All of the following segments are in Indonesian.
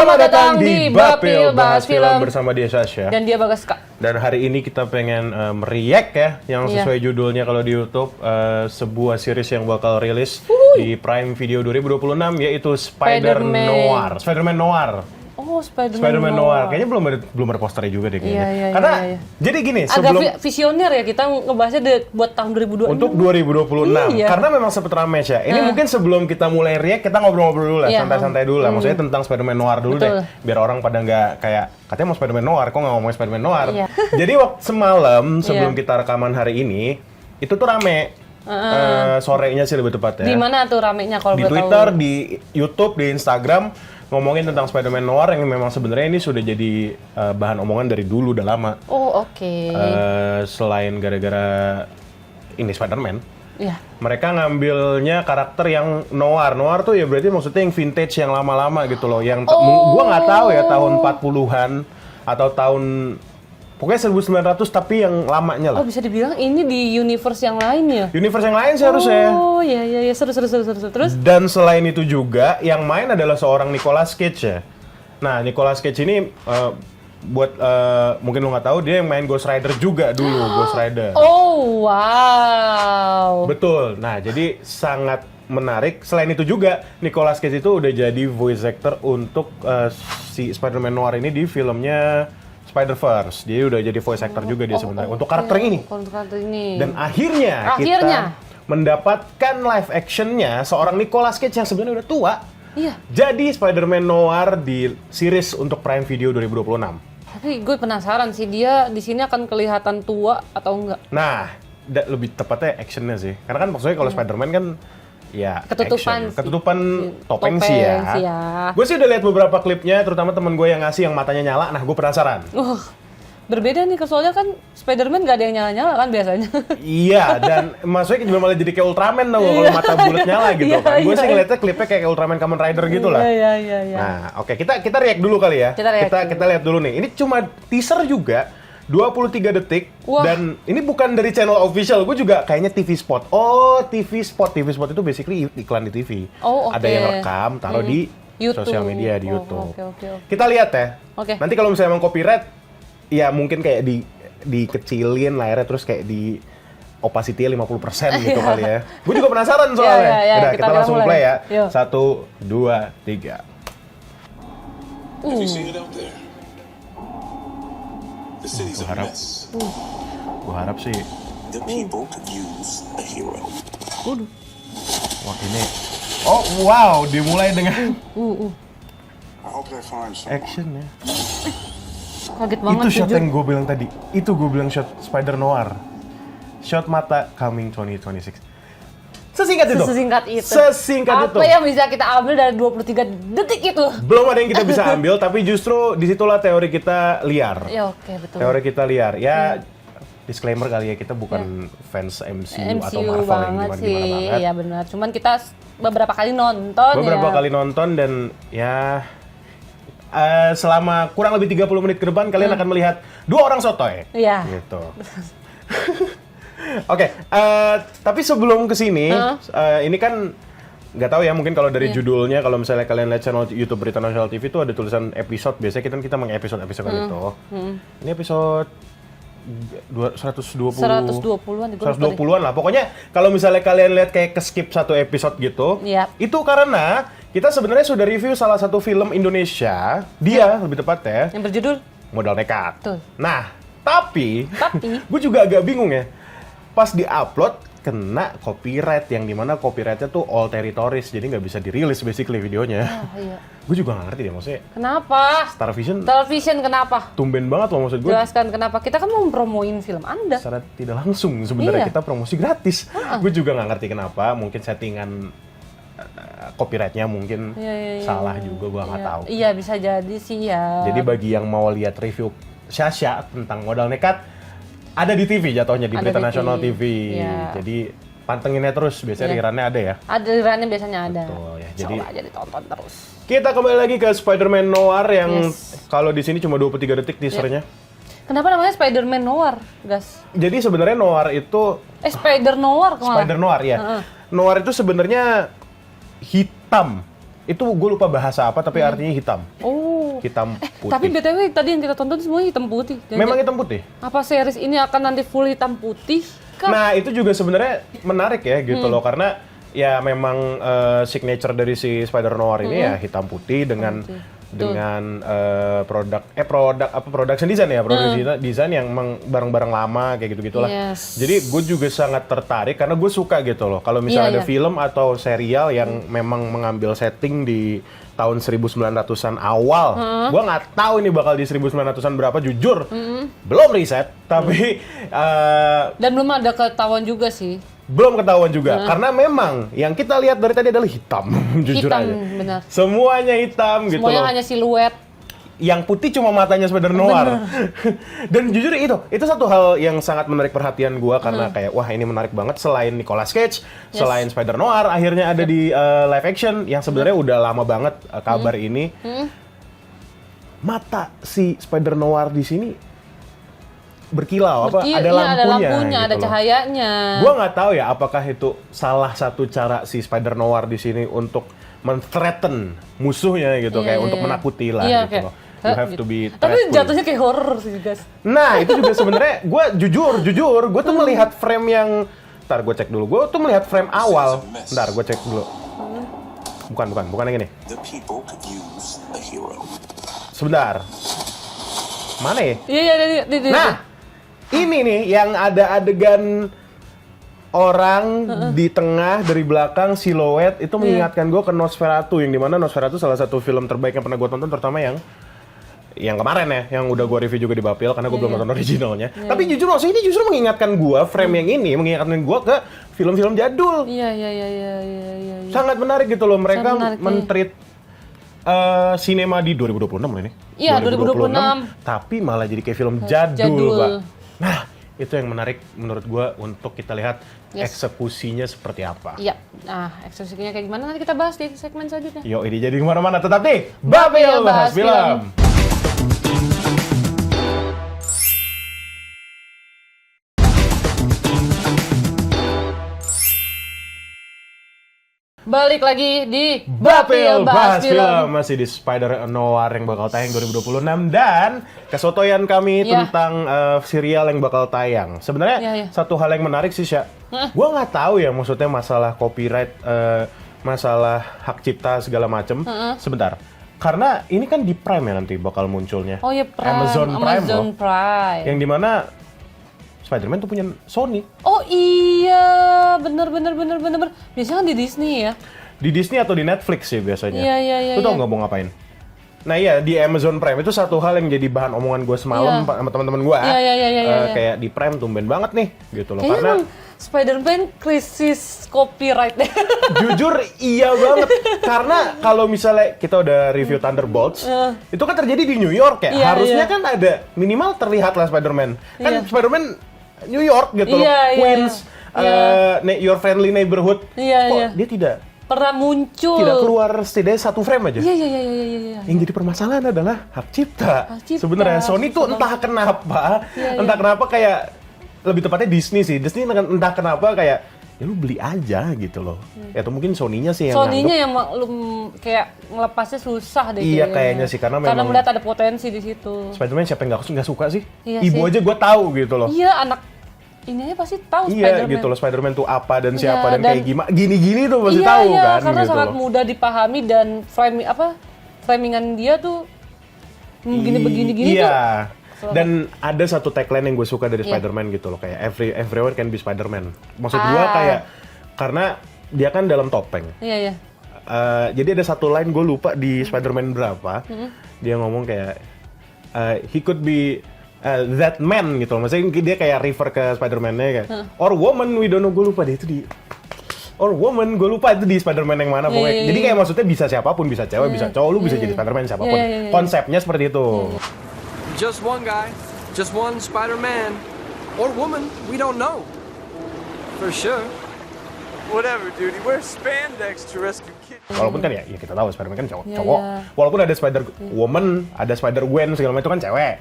Selamat datang di Bapil bahas film bersama dia Sasha. Dan dia Bagas Kak. Dan hari ini kita pengen react ya, yang sesuai judulnya kalau di YouTube, sebuah series yang bakal rilis di Prime Video 2026, yaitu Spider-Man Noir. Oh, Spider-Man Noir. Kayaknya belum ada posternya juga deh kayaknya. Iya. Karena jadi gini, agak visioner ya kita ngebahasnya buat tahun 2026. Untuk 2026. Karena memang sempet rame ya. Ini mungkin sebelum kita mulai react, kita ngobrol-ngobrol dulu lah, santai-santai dulu lah. Maksudnya tentang Spider-Man Noir dulu deh. Biar orang pada nggak kayak, katanya mau Spider-Man Noir, kok nggak ngomongin Spider-Man Noir? Jadi waktu semalam, sebelum kita rekaman hari ini, itu tuh rame. Sorenya sih lebih tepatnya. Di mana tuh ramenya kalau di Twitter, di YouTube, di Instagram, ngomongin tentang Spider-Man Noir yang memang sebenarnya ini sudah jadi bahan omongan dari dulu udah lama. Oh, oke. Selain gara-gara ini Spider-Man, mereka ngambilnya karakter yang noir. Noir tuh ya berarti maksudnya yang vintage, yang lama-lama gitu loh. Yang gua nggak tahu ya tahun 40-an atau tahun pokoknya 1900 tapi yang lamanya lah. Oh, bisa dibilang ini di universe yang lain ya? Universe yang lain sih harusnya. Oh, iya. Seru. Terus? Dan selain itu juga, yang main adalah seorang Nicolas Cage ya. Nah, Nicolas Cage ini, buat mungkin lo nggak tahu, dia yang main Ghost Rider juga dulu, Ghost Rider. Oh, wow. Betul. Nah, jadi sangat menarik. Selain itu juga, Nicolas Cage itu udah jadi voice actor untuk si Spider-Man Noir ini di filmnya Spider-Verse. Dia udah jadi voice actor juga dia sebenarnya untuk karakter ini. Dan akhirnya kita mendapatkan live actionnya seorang Nicolas Cage yang sebenarnya udah tua. Iya. Jadi Spider-Man Noir di series untuk Prime Video 2026. Tapi gue penasaran sih, dia di sini akan kelihatan tua atau enggak? Nah, lebih tepatnya actionnya sih. Karena kan maksudnya kalau Spider-Man kan ya ketutupan topeng sih ya. Gue sih udah lihat beberapa klipnya, terutama temen gue yang ngasih yang matanya nyala. Nah, gue penasaran. Berbeda nih, soalnya kan Spider-Man gak ada yang nyala-nyala kan biasanya. Iya, dan maksudnya juga malah jadi kayak Ultraman tau kalau mata bulat nyala gitu kan. Gue sih ngeliatnya klipnya kayak Ultraman Kamen Rider gitu lah. Iya. Nah, oke, kita react dulu kali ya. Kita lihat dulu nih. Ini cuma teaser juga. 23 detik. Wah. Dan ini bukan dari channel official, gue juga kayaknya TV Spot. Oh, TV Spot itu basically iklan di TV. Ada yang rekam, taruh di YouTube. Sosial media di YouTube. Kita lihat ya. Nanti kalau misalnya emang copyright, ya mungkin kayak dikecilin layarnya, terus kayak di opacity-nya 50% gitu kali ya. Gue juga penasaran soalnya. Udah, kita langsung play ya. 1, 2, 3. Gue harap sih. Wah, ini. Oh, wow, dimulai dengan action ya. Kaget banget. Itu shot yang gue bilang tadi. Itu gue bilang shot Spider Noir. Shot mata coming 2026. Sesingkat itu. Apa yang bisa kita ambil dari 23 detik itu? Belum ada yang kita bisa ambil, tapi justru disitulah teori kita liar. Ya, oke, betul. Teori kita liar. Ya, disclaimer kali ya, kita bukan fans MCU atau Marvel yang gimana banget. Iya benar. Cuman kita beberapa kali nonton dan ya selama kurang lebih 30 menit ke depan kalian akan melihat dua orang sotoy. Iya. Gitu. Oke, tapi sebelum kesini, ini kan nggak tahu ya, mungkin kalau dari judulnya, kalau misalnya kalian lihat channel YouTube Berita Nasional TV itu ada tulisan episode, biasanya kita mengepisode-episode itu. Ini episode 120-an lah. Pokoknya kalau misalnya kalian lihat kayak ke-skip satu episode gitu, itu karena kita sebenarnya sudah review salah satu film Indonesia, lebih tepatnya, yang berjudul Modal Nekat. Tuh. Nah, tapi gue juga agak bingung ya. Pas di-upload, kena copyright, yang dimana copyrightnya tuh all territories, jadi nggak bisa dirilis basically videonya. Gue juga nggak ngerti deh maksudnya. Kenapa? Starvision Kenapa? Tumben banget loh maksud gue. Jelaskan kenapa. Kita kan mau promoin film Anda. Secara tidak langsung sebenarnya kita promosi gratis. Gue juga nggak ngerti kenapa. Mungkin settingan copyrightnya mungkin salah juga, gue nggak tahu. Iya, bisa jadi sih ya. Jadi bagi yang mau lihat review Sasha tentang Modal Nekat, ada di TV jatuhnya, di Berita Nasional TV. Jadi pantenginnya terus, biasanya rerunnya ada ya? Ada rerunnya, biasanya ada. Betul ya. Jadi coba aja ditonton terus. Kita kembali lagi ke Spider-Man Noir yang kalau di sini cuma 23 detik teasernya. Kenapa namanya Spider-Man Noir, Gas? Jadi sebenarnya Noir itu Spider Noir kemana? Spider Noir ya. Noir itu sebenarnya hitam. Itu gue lupa bahasa apa, tapi artinya hitam. Oh. hitam putih. Tapi BTW tadi yang kita tonton semuanya hitam putih. Memang hitam putih? Apa series ini akan nanti full hitam putih? Nah, itu juga sebenarnya menarik ya gitu loh, karena ya memang signature dari si Spider-Noir ini ya hitam putih dengan production design ya, design yang barang-barang lama kayak gitu-gitulah. Yes. Jadi gue juga sangat tertarik karena gue suka gitu loh. Kalau misalnya ada film atau serial yang memang mengambil setting di tahun 1900-an awal, gue nggak tahu ini bakal di 1900-an berapa, jujur belum riset, tapi dan belum ada ketahuan juga sih. Belum ketahuan juga, karena memang yang kita lihat dari tadi adalah hitam, jujur aja. Benar. Semuanya hitam gitu loh. Semuanya hanya siluet. Yang putih cuma matanya Spider-Noir. Dan jujur itu satu hal yang sangat menarik perhatian gua karena kayak wah ini menarik banget, selain Nicolas Cage, selain Spider-Noir akhirnya ada di live action yang sebenarnya udah lama banget kabar ini. Mata si Spider-Noir di sini berkilau, ada lampunya, ada gitu cahayanya. Gua nggak tahu ya apakah itu salah satu cara si Spider-Noir di sini untuk men-threaten musuhnya gitu, kayak untuk menakuti lah gitu loh. You have to be tapi jatuhnya kayak horror sih guys. Nah itu juga sebenarnya gue jujur gue tuh melihat frame yang, ntar gue cek dulu, gue tuh melihat frame awal, ntar gue cek dulu. Bukan yang ini. Sebentar, mana ya? Iya. Nah ini nih yang ada adegan orang di tengah dari belakang siluet itu mengingatkan gue ke Nosferatu, yang dimana Nosferatu salah satu film terbaik yang pernah gue tonton, terutama yang kemarin ya, yang udah gue review juga di Bapil karena gue belum nonton originalnya. Tapi jujur maksudnya ini justru mengingatkan gue, frame yang ini mengingatkan gue ke film-film jadul. Iya. Sangat menarik gitu loh, mereka men-treat sinema di 2026 loh ini. Iya, 2026. Tapi malah jadi kayak film jadul, Pak. Nah, itu yang menarik menurut gue untuk kita lihat eksekusinya seperti apa. Iya, nah eksekusinya kayak gimana nanti kita bahas di segmen selanjutnya. Yo, ini jadi kemana-mana, tetap di Bapil Bahas Film. Balik lagi di Bapil Bahas Film. Masih di Spider-Noir yang bakal tayang 2026 dan kesotoyan kami tentang serial yang bakal tayang. Sebenarnya satu hal yang menarik sih, Sya. Gua nggak tahu ya maksudnya masalah copyright, masalah hak cipta segala macem. Sebentar. Karena ini kan di Prime ya nanti bakal munculnya. Oh iya, Amazon Prime. Yang dimana Spider-Man tuh punya Sony. Oh iya, bener. Biasanya kan di Disney ya? Di Disney atau di Netflix sih biasanya. Iya. Lu tau nggak mau ngapain? Nah iya, di Amazon Prime itu satu hal yang jadi bahan omongan gue semalam sama teman-teman gue. Iya. Kayak di Prime tumben banget nih, gitu loh. Kayaknya karena Spider-Man krisis copyright deh. Jujur iya banget. Karena kalau misalnya kita udah review Thunderbolts, itu kan terjadi di New York ya. Harusnya kan ada minimal terlihat lah Spider-Man. Kan Spider-Man New York gitu loh, Queens, your friendly neighborhood. Kok dia tidak pernah muncul, tidak keluar setidaknya satu frame aja. Iya. Yang jadi permasalahan adalah hak cipta. Sebenarnya Sony tuh entah kenapa kayak lebih tepatnya Disney sih. Disney entah kenapa kayak ya lu beli aja gitu loh. Ya atau mungkin Sony-nya sih yang yang kayak ngelepasnya susah deh. Iya kayaknya sih karena melihat ada potensi di situ. Spider-Man siapa yang nggak suka sih? Iya Ibu aja gue tahu gitu loh. Iya, anak ini aja pasti tahu Spider-Man. Iya gitu loh, Spider-Man tuh apa dan siapa dan kayak gini-gini tuh pasti tahu kan. Iya, karena gitu sangat mudah dipahami dan framingan dia tuh begini tuh. Iya. Dan ada satu tagline yang gue suka dari Spider-Man gitu loh, kayak everyone can be Spider-Man. Maksud gue kayak karena dia kan dalam topeng. Iya. Jadi ada satu line gue lupa di Spider-Man berapa, dia ngomong kayak he could be that man gitu loh. Maksudnya dia kayak refer ke Spider-Man-nya kayak or woman, we don't know, gue lupa deh itu di or woman, gue lupa itu di Spider-Man yang mana pokoknya. Jadi kayak maksudnya bisa siapapun, bisa cewek, bisa cowok, lu bisa jadi Spider-Man siapapun. Konsepnya seperti itu. Just one guy, just one Spider-Man or woman, we don't know for sure. Whatever, dude. He wears spandex to rescue kids. Walaupun kan ya kita tahu Spider-Man kan cowok. Walaupun ada Spider-Woman, ada Spider-Gwen segala macam itu kan cewek.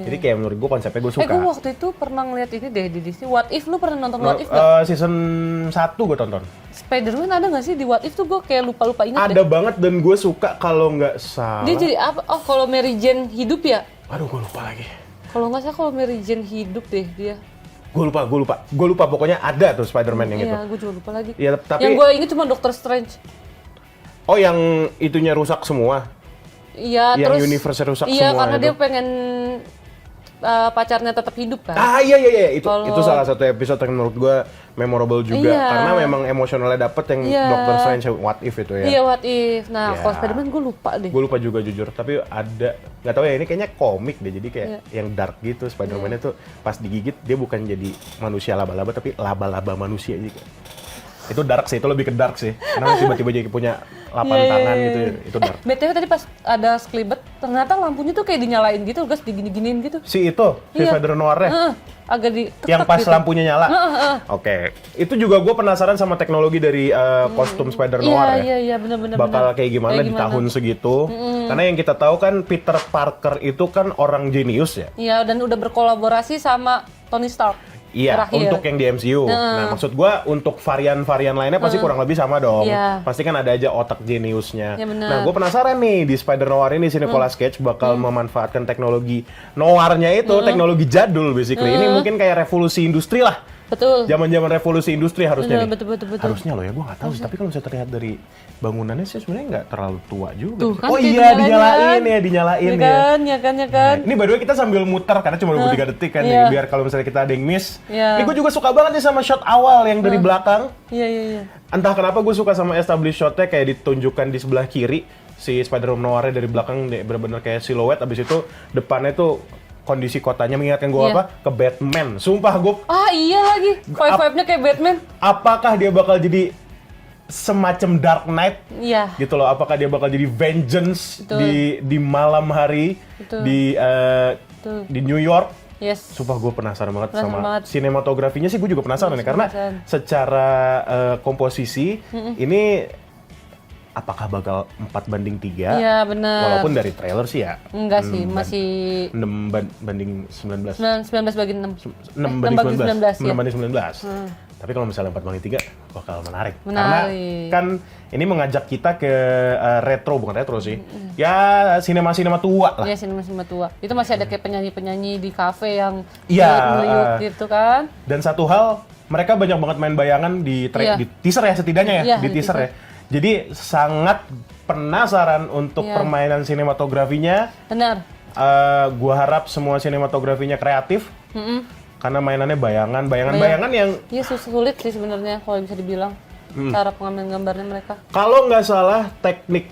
Jadi kayak menurut gue konsepnya gue suka. Gue waktu itu pernah ngeliat ini deh di Disney. What If, lu pernah nonton What If nggak? Season 1 gue tonton. Spider-Man ada nggak sih di What If tuh? Gue kayak lupa ingat Ada banget dan gue suka kalau nggak salah. Dia jadi apa? Oh, kalau Mary Jane hidup ya? Aduh, gue lupa lagi. Kalau nggak salah kalau Mary Jane hidup deh dia. Gue lupa. Pokoknya ada tuh Spider-Man yang itu. Iya, gue juga lupa lagi. Ya, tapi yang gue ingat cuma Doctor Strange. Oh, yang itunya rusak semua. Iya, yang terus universe rusak semua. Iya, karena itu. dia pengen pacarnya tetap hidup kan. Iya. Itu salah satu episode yang menurut gue memorable juga. Iya. Karena memang emosionalnya dapet yang Doctor Strange What If itu ya. Iya, What If. Nah, kalau Spider-Man gue lupa deh. Gue lupa juga jujur. Tapi ada, nggak tahu ya, ini kayaknya komik deh. Jadi kayak yang dark gitu. Spider-Man itu pas digigit dia bukan jadi manusia laba-laba, tapi laba-laba manusia gitu. Itu dark sih, itu lebih ke dark sih. Karena tiba-tiba jadi punya 8 tangan gitu, itu dark. BTW tadi pas ada sekelibet, ternyata lampunya tuh kayak dinyalain gitu, gas digini-giniin gitu. Si Spider Noir-nya? Agak di yang pas gitu. lampunya nyala? Oke. Itu juga gue penasaran sama teknologi dari kostum Spider Noir ya. Iya, benar-benar. Bakal kayak gimana di tahun segitu. Karena yang kita tahu kan Peter Parker itu kan orang jenius ya. Iya, dan udah berkolaborasi sama Tony Stark. Iya, terakhir. untuk yang di MCU. Nah, maksud gua untuk varian-varian lainnya pasti kurang lebih sama dong. Iya. Pasti kan ada aja otak jeniusnya. Ya, nah, gua penasaran nih di Spider Noir ini si Nicolas Cage bakal memanfaatkan teknologi noirnya itu, teknologi jadul basically. Ini mungkin kayak revolusi industri lah. Betul. Zaman-zaman revolusi industri harusnya nih. Betul. Harusnya loh ya, gua nggak tahu sih. Tapi kalau misalnya terlihat dari bangunannya sih sebenarnya nggak terlalu tua juga. Tuh, kan, oh iya, dinyalain ya. Ya kan. Ini by the way kita sambil muter karena cuma 23 detik kan, biar kalau misalnya kita ada yang miss. Ini gue juga suka banget nih sama shot awal yang dari belakang. Iya. Entah kenapa gue suka sama establish shotnya kayak ditunjukkan di sebelah kiri si Spider-Man Noir dari belakang bener-bener kayak siluet. Abis itu depannya tuh kondisi kotanya mengingatkan gue ke Batman. Sumpah gue. Iya lagi. Vibe-nya kayak Batman. Apakah dia bakal jadi semacam Dark Knight? Iya. Gitu loh. Apakah dia bakal jadi vengeance di malam hari di New York? Yes. Sumpah gue penasaran banget sama sinematografinya sih, gue juga penasaran nih karena secara komposisi ini apakah bakal 4:3? Iya, benar. Walaupun dari trailer sih ya. Enggak sih, masih 6:19. 19/6. 6:19. 6:19. Tapi kalau misalnya 4:3 bakal menarik. Karena kan ini mengajak kita ke retro, bukan retro sih. Ya sinema-sinema tua lah. Iya, sinema-sinema tua. Itu masih ada kayak penyanyi-penyanyi di kafe yang meliuk gitu kan. Dan satu hal, mereka banyak banget main bayangan di teaser ya setidaknya ya, di teaser ya. Jadi sangat penasaran untuk permainan sinematografinya. Benar. Gua harap semua sinematografinya kreatif. Karena mainannya bayangan yang iya sulit sih sebenarnya kalau bisa dibilang cara pengambilan gambarnya mereka. Kalau nggak salah teknik,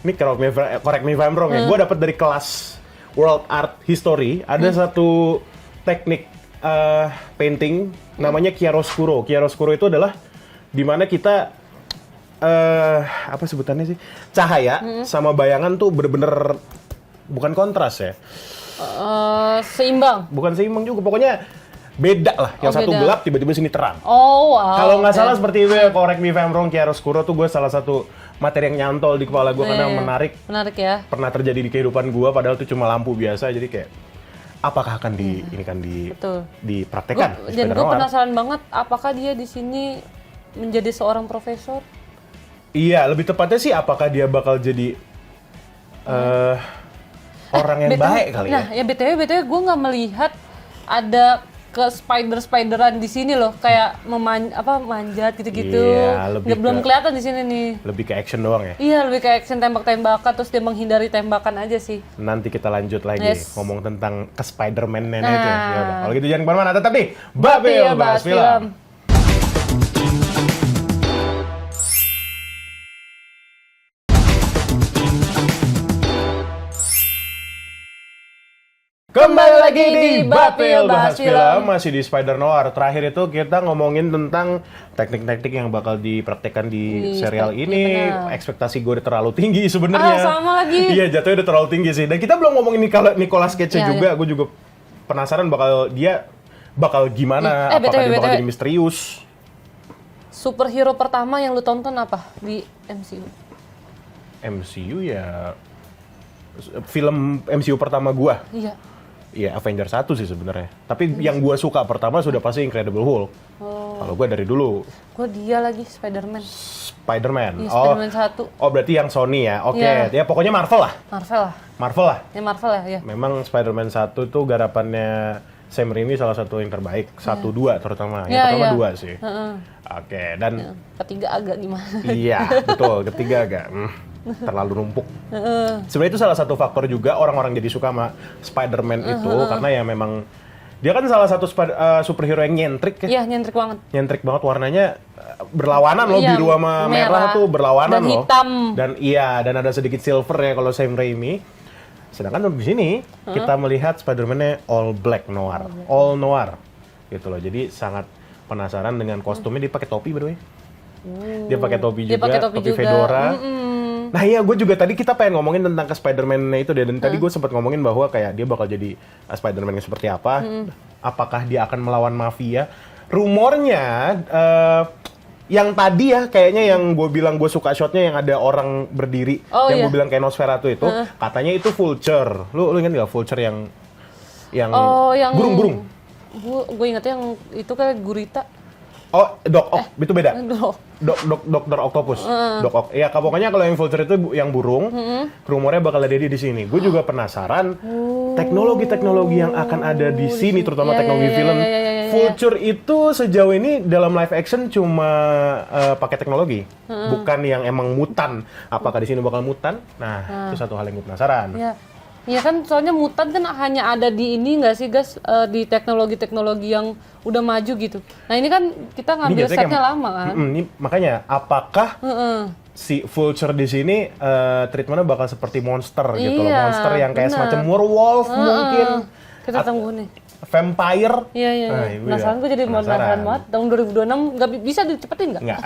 ini correct me if I'm wrong ya. Gua dapat dari kelas World Art History ada satu teknik painting namanya chiaroscuro. Chiaroscuro itu adalah dimana kita apa sebutannya sih, cahaya sama bayangan tuh bener-bener bukan kontras ya, seimbang. Bukan seimbang juga, pokoknya beda lah. Yang satu gelap tiba-tiba sini terang. Oh wow. Kalau nggak salah seperti itu ya, correct me if I'm wrong. Chiaroscuro tuh gue salah satu materi yang nyantol di kepala gue karena menarik ya. Pernah terjadi di kehidupan gue, padahal itu cuma lampu biasa. Jadi kayak apakah akan dipraktekkan? Dan gue penasaran banget apakah dia di sini menjadi seorang profesor. Iya, lebih tepatnya sih apakah dia bakal jadi orang yang baik kali ya. Nah, ya BTW gue nggak melihat ada ke spideran di sini loh, kayak manjat gitu-gitu. Iya, belum kelihatan di sini nih. Lebih ke action doang ya? Iya, lebih ke action tembak-tembakan terus dia menghindari tembakan aja sih. Nanti kita lanjut lagi ngomong tentang ke Spider-Man-nya itu. Ya udah, kalau gitu jangan kemana-mana, tetap di Babil Bahas Film. Kembali lagi di Bapil Bahas Film, masih di Spider Noir. Terakhir itu kita ngomongin tentang teknik-teknik yang bakal dipraktekkan di serial ini. Ekspektasi gue udah terlalu tinggi sebenarnya. Sama lagi. Iya, jatuhnya udah terlalu tinggi sih. Dan kita belum ngomongin Nicolas Cage juga. Gue juga penasaran bakal gimana, apakah dia bakal jadi misterius. superhero pertama yang lu tonton apa di MCU? MCU ya film MCU pertama gua. Iya. Iya, Avengers 1 sih sebenarnya. Tapi yang gua suka pertama sudah pasti Incredible Hulk. Kalau gua dari dulu. Gua dia lagi Spider-Man. Spider-Man. Iya, Spider-Man 1. Oh, berarti yang Sony ya. Oke. Ya pokoknya Marvel lah. Marvel lah. Ya Marvel ya. Memang Spider-Man 1 tuh garapannya Sam Raimi salah satu yang terbaik. 1-2 terutama. Yang pertama 2 sih. Oke, dan ketiga agak gimana? Iya, betul. Ketiga agak terlalu numpuk. Sebenarnya itu salah satu faktor juga orang-orang jadi suka sama Spider-Man itu karena ya memang dia kan salah satu superhero yang nyentrik ya. Iya, nyentrik banget. Nyentrik banget, warnanya berlawanan loh, biru sama merah tuh berlawanan dan loh. Hitam. Dan ada sedikit silver ya kalau Sam Raimi. Sedangkan di sini kita melihat Spider-Man-nya all black noir, all noir gitu loh. Jadi sangat penasaran dengan kostumnya. Dia pakai topi by the way. Dia pakai topi juga, topi fedora. Nah iya, gue juga tadi kita pengen ngomongin tentang ke Spider-Man itu deh. Dan tadi gue sempat ngomongin bahwa kayak dia bakal jadi Spider-Man yang seperti apa. Apakah dia akan melawan mafia. Rumornya, yang tadi ya kayaknya yang gue bilang gue suka shotnya yang ada orang berdiri. Yang gue bilang kayak Nosferatu itu. Katanya itu Vulture. Lu ingat gak Vulture yang burung-burung? Gue ingetnya yang itu kayak gurita. Oh, itu beda. Dokter Octopus. Ya, pokoknya kalau yang Vulture itu yang burung, rumornya bakal ada dia di sini. Gue juga penasaran teknologi-teknologi yang akan ada di sini, terutama teknologi film. Vulture itu sejauh ini dalam live action cuma pakai teknologi, bukan yang emang mutan. Apakah di sini bakal mutan? Nah, itu satu hal yang gue penasaran. Iya kan, soalnya mutan kan hanya ada di ini nggak sih guys, di teknologi-teknologi yang udah maju gitu. Nah ini kan kita ngambil setnya lama kan. Ini makanya apakah si Vulture di sini treatmentnya bakal seperti monster gitu loh, monster yang kayak semacam werewolf mungkin. Kita tunggu nih. Vampire. Iya. Penasaran gue jadi penasaran banget. Tahun 2026 nggak bisa dicepetin nggak? Nggak.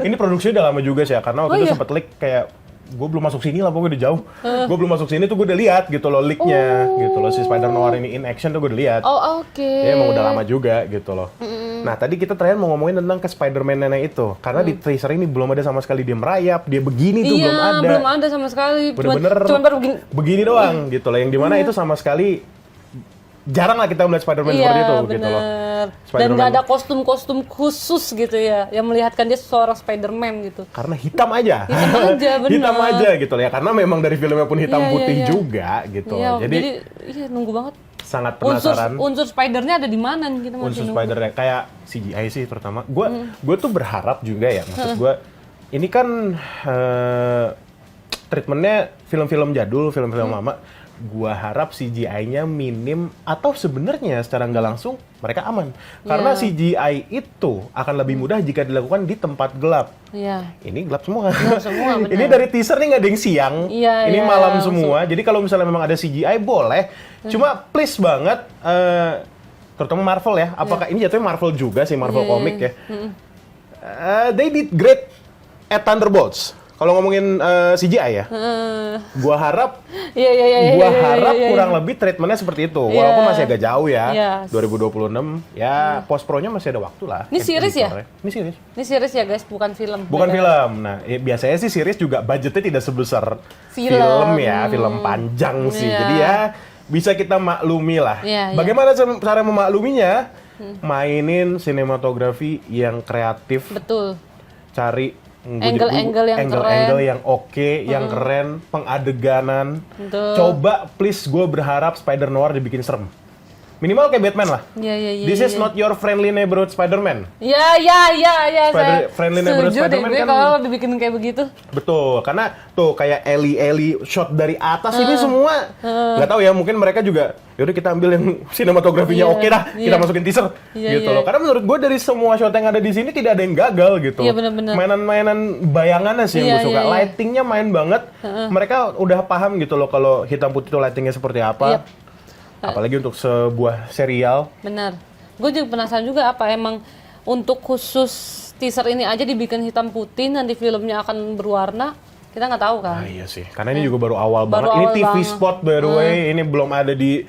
Ini produksinya udah lama juga sih ya, karena waktu itu sempet leak kayak gue belum masuk sini lah, pokoknya udah jauh. Gue belum masuk sini tuh gue udah lihat gitu loh leaknya gitu loh, si Spider-Noir ini in action tuh gue udah lihat. Ya emang udah lama juga gitu loh. Nah tadi kita terakhir mau ngomongin tentang ke Spider-Man nenek itu, karena di teaser ini belum ada sama sekali dia merayap, dia begini tuh belum ada. Belum ada sama sekali. Bener-bener cuma baru begini doang gitu loh, yang dimana itu sama sekali jarang lah kita melihat Spider-Man seperti itu gitu loh. Dan nggak ada kostum-kostum khusus gitu ya, yang melihatkan dia seorang Spider-Man gitu. Karena hitam aja. Bener. Hitam aja gitu loh ya, karena memang dari filmnya pun hitam putih juga gitu loh. Jadi nunggu banget. Sangat penasaran. Unsur Spider-nya ada di mana nih kita masih unsur nunggu. Spider-nya kayak CGI sih terutama. Gue tuh berharap juga ya, maksud gue ini kan treatmentnya film-film jadul, film-film lama. Gua harap CGI-nya minim atau sebenarnya secara nggak langsung mereka aman. Karena CGI itu akan lebih mudah jika dilakukan di tempat gelap. Ini gelap semua. Ini dari teaser nih nggak ada yang siang. Ini malam semua. Jadi kalau misalnya memang ada CGI boleh. Cuma please banget, terutama Marvel ya. Apakah ini jatuhnya Marvel juga sih, Marvel Comic ya. They did great at Thunderbolts. Kalau ngomongin CGI ya, gua harap kurang lebih treatmentnya seperti itu. Walaupun masih agak jauh ya, 2026. Ya, post pro-nya masih ada waktu lah. Ini series ya? Ini series ya guys, bukan film. Bukan film. Nah, biasanya sih series juga budgetnya tidak sebesar film ya, film panjang sih. Jadi ya bisa kita maklumi lah. Bagaimana cara memakluminya? Mainin sinematografi yang kreatif. Betul. Cari angle yang oke, yang keren, pengadeganan. Coba please, gue berharap Spider-Noir dibikin serem. Minimal kayak Batman lah. This is not your friendly neighborhood Spider-Man. Friendly neighborhood Spider-Man kan kalau dibikin kayak begitu. Betul, karena tuh kayak Ellie shot dari atas ini semua. Nggak tahu ya, mungkin mereka juga yaudah kita ambil yang sinematografinya oke dah, kita masukin teaser gitu loh. Karena menurut gue dari semua shot yang ada di sini tidak ada yang gagal gitu. Mainan-mainan bayangannya sih yang gue suka. Lightingnya main banget. Mereka udah paham gitu loh kalau hitam putih itu lightingnya seperti apa. Apalagi untuk sebuah serial. Benar. Gue juga penasaran juga apa emang untuk khusus teaser ini aja dibikin hitam putih, nanti filmnya akan berwarna. Kita nggak tahu kan. Iya sih. Karena ini juga baru awal banget. Ini TV spot by the way. Ini belum ada di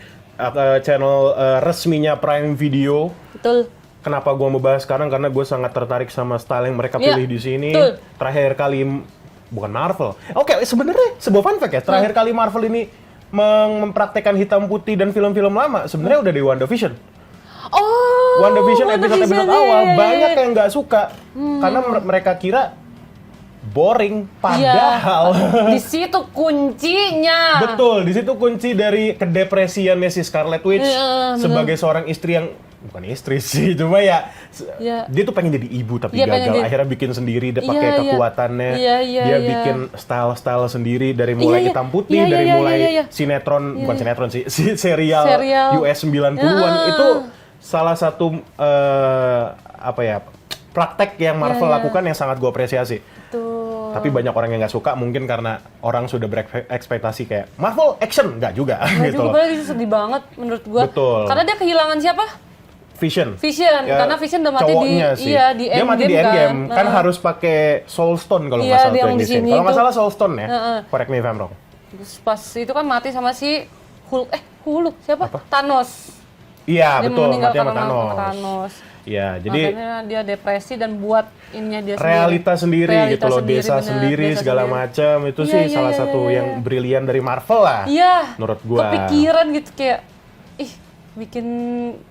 channel resminya Prime Video. Betul. kenapa gue mau bahas sekarang karena gue sangat tertarik sama style yang mereka pilih di sini. Terakhir kali bukan Marvel. Oke, sebenarnya sebuah fun fact ya. Terakhir kali Marvel ini mempraktekkan hitam putih dan film-film lama sebenarnya udah di WandaVision. WandaVision episode awal banyak yang nggak suka karena mereka kira boring, padahal di situ kuncinya. Betul, di situ kunci dari kedepresiannya si Scarlet Witch sebagai seorang istri yang bukan istri sih, cuma ya dia tuh pengen jadi ibu tapi gagal. Akhirnya bikin sendiri, dia pakai kekuatannya. Dia bikin style sendiri dari mulai hitam putih, dari mulai sinetron, bukan sinetron sih, serial US 90-an itu salah satu praktek yang Marvel lakukan yang sangat gue apresiasi. Tapi banyak orang yang nggak suka mungkin karena orang sudah berekspektasi kayak Marvel action, nggak juga gitu loh. Itu sedih banget menurut gue. Betul. Karena dia kehilangan siapa? Vision. Ya, karena Vision udah mati di dia mati di Endgame kan harus pakai Soul Stone kalau nggak salah tuh di sini. Kalau nggak salah Soul Stone ya. Correct me if I'm wrong. Pas itu kan mati sama si Hulk siapa? Thanos. Iya, dia betul, mati sama Thanos. Iya, jadi makanya dia depresi dan buat ininya dia realita sendiri gitu loh, desa sendiri segala macam itu sih salah satu yang brilian dari Marvel lah. Iya. Menurut gua. Kepikiran gitu kayak bikin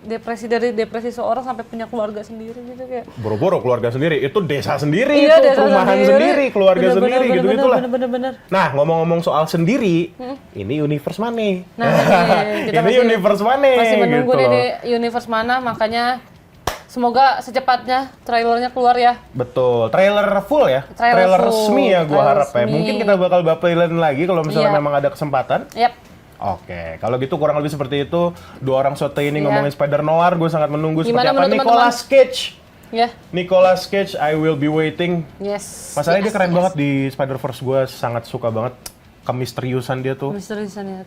depresi seorang sampai punya keluarga sendiri gitu kayak. Boro-boro keluarga sendiri, itu desa sendiri, itu perumahan sendiri, keluarga sendiri gitu-gitulah. Bener. Nah, ngomong-ngomong soal sendiri, ini universe mana? Ini universe mana? Masih menunggu gitu di universe mana, makanya semoga secepatnya trailernya keluar ya. Betul, trailer full ya, trailer resmi ya gua harap ya. Mungkin kita bakal bapelin lagi kalau misalnya memang ada kesempatan. Oke, kalau gitu kurang lebih seperti itu. Dua orang sote ini ngomongin Spider-Noir, gue sangat menunggu seperti apa. Nicolas Cage. Nicolas Cage, I will be waiting. Masalahnya dia keren banget di Spider-Verse, gue sangat suka banget kemisteriusan dia tuh.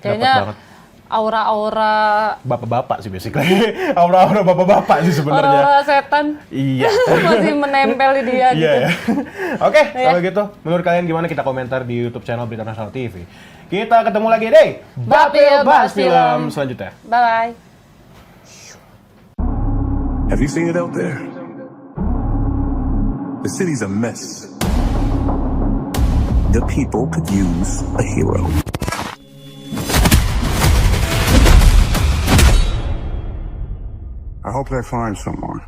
Kayaknya aura-aura bapak-bapak sih basically. Aura-aura bapak-bapak sih sebenarnya. Aura setan. Iya. Masih menempel di dia gitu. Oke, kalau gitu menurut kalian gimana, kita komentar di YouTube channel Berita Nasional TV. Kita ketemu lagi deh. Bapil Bahas Film selanjutnya. Bye. Have you seen it out there? The city's a mess. The people could use a hero. I hope they find someone.